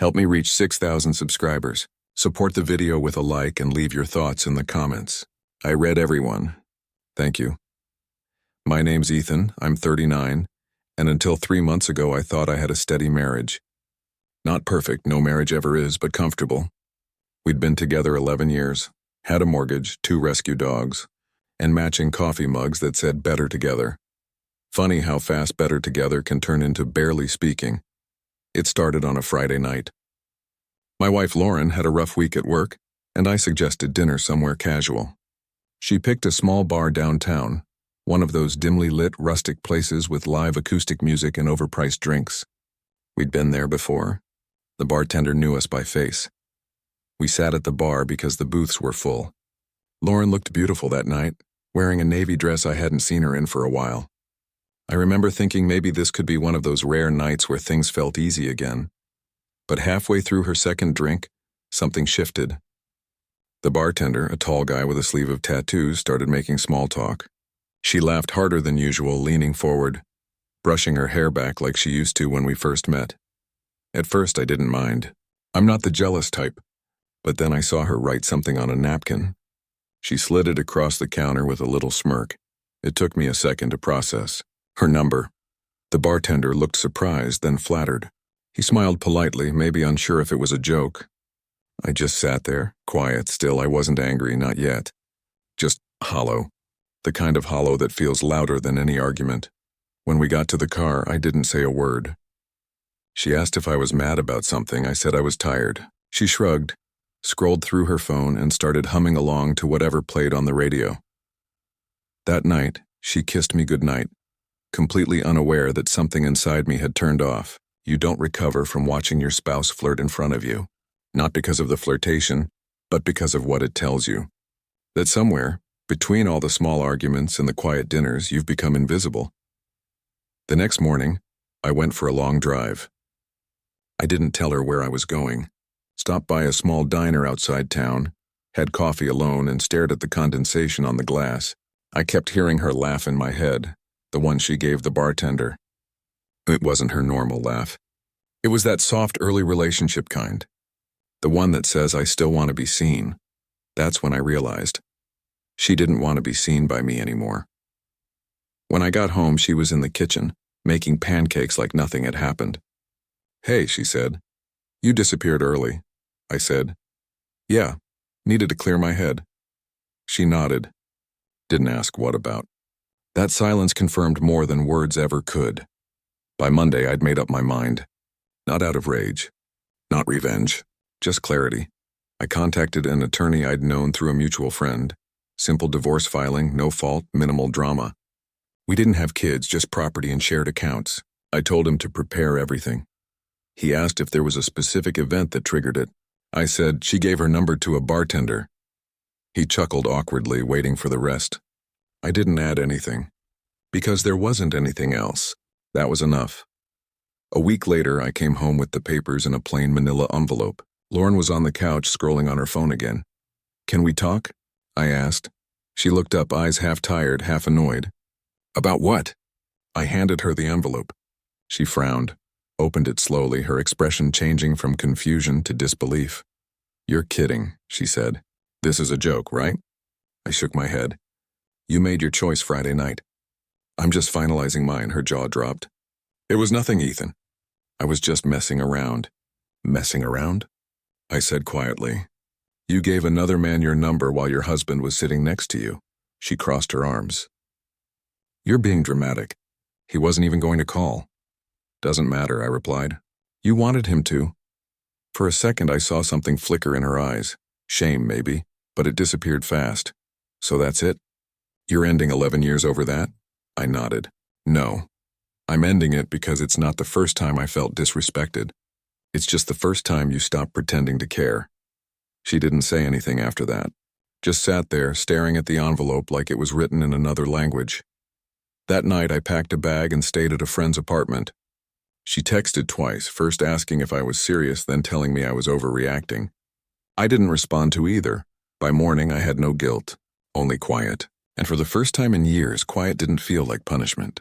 Help me reach 6,000 subscribers. Support the video with a like and leave your thoughts in the comments. I read everyone. Thank you. My name's Ethan, I'm 39, and until 3 months ago I thought I had a steady marriage. Not perfect, no marriage ever is, but comfortable. We'd been together 11 years, had a mortgage, 2 rescue dogs, and matching coffee mugs that said better together. Funny how fast better together can turn into barely speaking. It started on a Friday night. My wife Lauren had a rough week at work, and I suggested dinner somewhere casual. She picked a small bar downtown, one of those dimly lit rustic places with live acoustic music and overpriced drinks. We'd been there before. The bartender knew us by face. We sat at the bar because the booths were full. Lauren looked beautiful that night, wearing a navy dress I hadn't seen her in for a while. I remember thinking maybe this could be one of those rare nights where things felt easy again. But halfway through her second drink, something shifted. The bartender, a tall guy with a sleeve of tattoos, started making small talk. She laughed harder than usual, leaning forward, brushing her hair back like she used to when we first met. At first, I didn't mind. I'm not the jealous type. But then I saw her write something on a napkin. She slid it across the counter with a little smirk. It took me a second to process. Her number. The bartender looked surprised, then flattered. He smiled politely, maybe unsure if it was a joke. I just sat there, quiet still. I wasn't angry, not yet. Just hollow. The kind of hollow that feels louder than any argument. When we got to the car, I didn't say a word. She asked if I was mad about something. I said I was tired. She shrugged, scrolled through her phone, and started humming along to whatever played on the radio. That night, she kissed me goodnight, completely unaware that something inside me had turned off. You don't recover from watching your spouse flirt in front of you, not because of the flirtation, but because of what it tells you. That somewhere, between all the small arguments and the quiet dinners, you've become invisible. The next morning, I went for a long drive. I didn't tell her where I was going. Stopped by a small diner outside town, had coffee alone, and stared at the condensation on the glass. I kept hearing her laugh in my head, the one she gave the bartender. It wasn't her normal laugh. It was that soft early relationship kind. The one that says I still want to be seen. That's when I realized. She didn't want to be seen by me anymore. When I got home, she was in the kitchen, making pancakes like nothing had happened. "Hey," she said. "You disappeared early." I said, "Yeah, needed to clear my head." She nodded. Didn't ask what about. That silence confirmed more than words ever could. By Monday, I'd made up my mind. Not out of rage. Not revenge. Just clarity. I contacted an attorney I'd known through a mutual friend. Simple divorce filing, no fault, minimal drama. We didn't have kids, just property and shared accounts. I told him to prepare everything. He asked if there was a specific event that triggered it. I said she gave her number to a bartender. He chuckled awkwardly, waiting for the rest. I didn't add anything. Because there wasn't anything else. That was enough. A week later, I came home with the papers in a plain manila envelope. Lauren was on the couch, scrolling on her phone again. "Can we talk?" I asked. She looked up, eyes half tired, half annoyed. "About what?" I handed her the envelope. She frowned, opened it slowly, her expression changing from confusion to disbelief. "You're kidding," she said. "This is a joke, right?" I shook my head. "You made your choice Friday night." "I'm just finalizing mine," her jaw dropped. "It was nothing, Ethan. I was just messing around." "Messing around?" I said quietly. "You gave another man your number while your husband was sitting next to you." She crossed her arms. "You're being dramatic. He wasn't even going to call." "Doesn't matter," I replied. "You wanted him to." For a second I saw something flicker in her eyes. Shame, maybe, but it disappeared fast. "So that's it? You're ending 11 years over that?" I nodded. "No. I'm ending it because it's not the first time I felt disrespected. It's just the first time you stopped pretending to care." She didn't say anything after that. Just sat there, staring at the envelope like it was written in another language. That night I packed a bag and stayed at a friend's apartment. She texted twice, first asking if I was serious, then telling me I was overreacting. I didn't respond to either. By morning I had no guilt, only quiet. And for the first time in years, quiet didn't feel like punishment.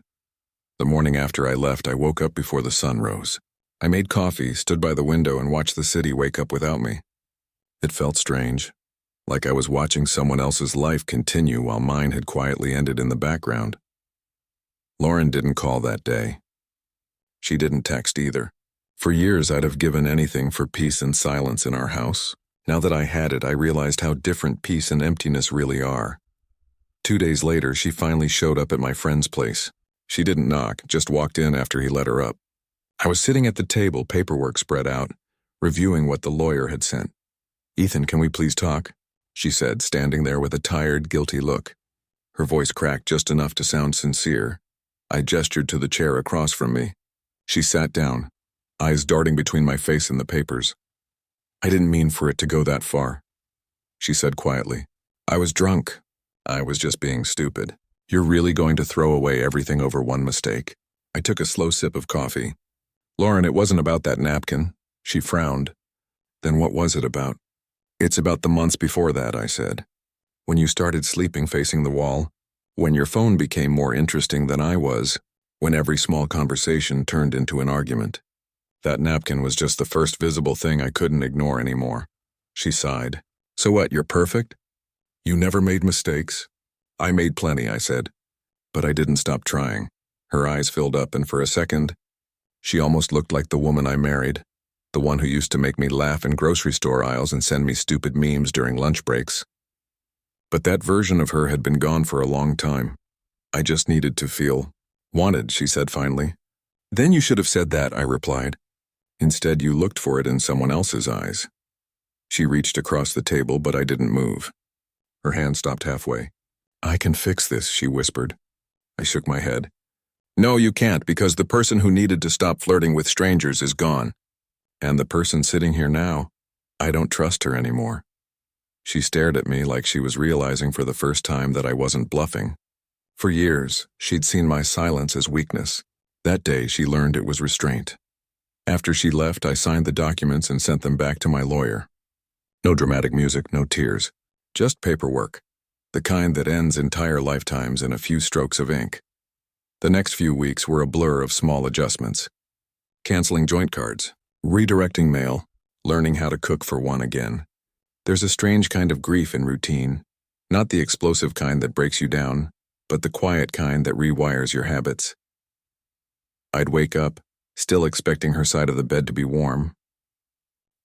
The morning after I left, I woke up before the sun rose. I made coffee, stood by the window, and watched the city wake up without me. It felt strange, like I was watching someone else's life continue while mine had quietly ended in the background. Lauren didn't call that day. She didn't text either. For years, I'd have given anything for peace and silence in our house. Now that I had it, I realized how different peace and emptiness really are. 2 days later, she finally showed up at my friend's place. She didn't knock, just walked in after he let her up. I was sitting at the table, paperwork spread out, reviewing what the lawyer had sent. "Ethan, can we please talk?" she said, standing there with a tired, guilty look. Her voice cracked just enough to sound sincere. I gestured to the chair across from me. She sat down, eyes darting between my face and the papers. "I didn't mean for it to go that far," she said quietly. "I was drunk. I was just being stupid. You're really going to throw away everything over one mistake?" I took a slow sip of coffee. "Lauren, it wasn't about that napkin." She frowned. "Then what was it about?" "It's about the months before that," I said. "When you started sleeping facing the wall, when your phone became more interesting than I was, when every small conversation turned into an argument. That napkin was just the first visible thing I couldn't ignore anymore." She sighed. "So what, you're perfect? You never made mistakes?" "I made plenty," I said. But I didn't stop trying. Her eyes filled up, and for a second, she almost looked like the woman I married, the one who used to make me laugh in grocery store aisles and send me stupid memes during lunch breaks. But that version of her had been gone for a long time. I just needed to feel wanted, she said finally. "Then you should have said that," I replied. "Instead, you looked for it in someone else's eyes." She reached across the table, but I didn't move. Her hand stopped halfway. "I can fix this," she whispered. I shook my head. "No, you can't, because the person who needed to stop flirting with strangers is gone. And the person sitting here now, I don't trust her anymore." She stared at me like she was realizing for the first time that I wasn't bluffing. For years, she'd seen my silence as weakness. That day, she learned it was restraint. After she left, I signed the documents and sent them back to my lawyer. No dramatic music, no tears. Just paperwork. The kind that ends entire lifetimes in a few strokes of ink. The next few weeks were a blur of small adjustments. Canceling joint cards, redirecting mail, learning how to cook for one again. There's a strange kind of grief in routine. Not the explosive kind that breaks you down, but the quiet kind that rewires your habits. I'd wake up, still expecting her side of the bed to be warm.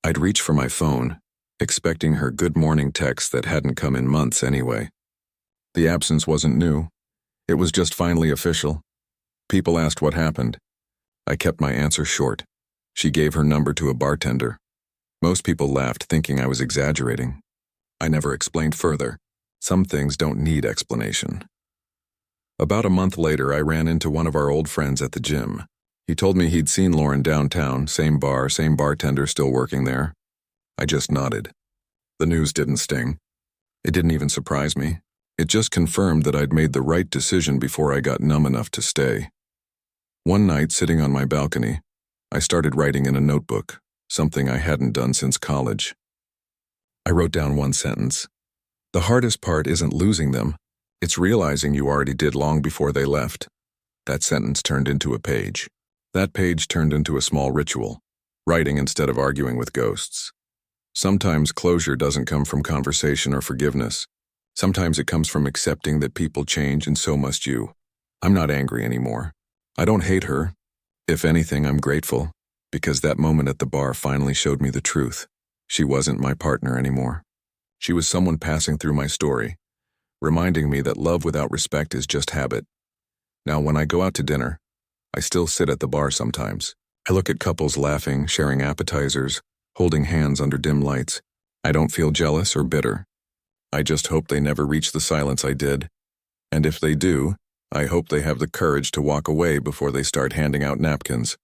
I'd reach for my phone, expecting her good morning text that hadn't come in months anyway. The absence wasn't new. It was just finally official. People asked what happened. I kept my answer short. She gave her number to a bartender. Most people laughed, thinking I was exaggerating. I never explained further. Some things don't need explanation. About a month later, I ran into one of our old friends at the gym. He told me he'd seen Lauren downtown, same bar, same bartender still working there. I just nodded. The news didn't sting. It didn't even surprise me. It just confirmed that I'd made the right decision before I got numb enough to stay. One night, sitting on my balcony, I started writing in a notebook, something I hadn't done since college. I wrote down one sentence. "The hardest part isn't losing them. It's realizing you already did long before they left." That sentence turned into a page. That page turned into a small ritual, writing instead of arguing with ghosts. Sometimes closure doesn't come from conversation or forgiveness. Sometimes it comes from accepting that people change and so must you. I'm not angry anymore. I don't hate her. If anything, I'm grateful, because that moment at the bar finally showed me the truth. She wasn't my partner anymore. She was someone passing through my story, reminding me that love without respect is just habit. Now, when I go out to dinner, I still sit at the bar sometimes. I look at couples laughing, sharing appetizers, holding hands under dim lights. I don't feel jealous or bitter. I just hope they never reach the silence I did. And if they do, I hope they have the courage to walk away before they start handing out napkins.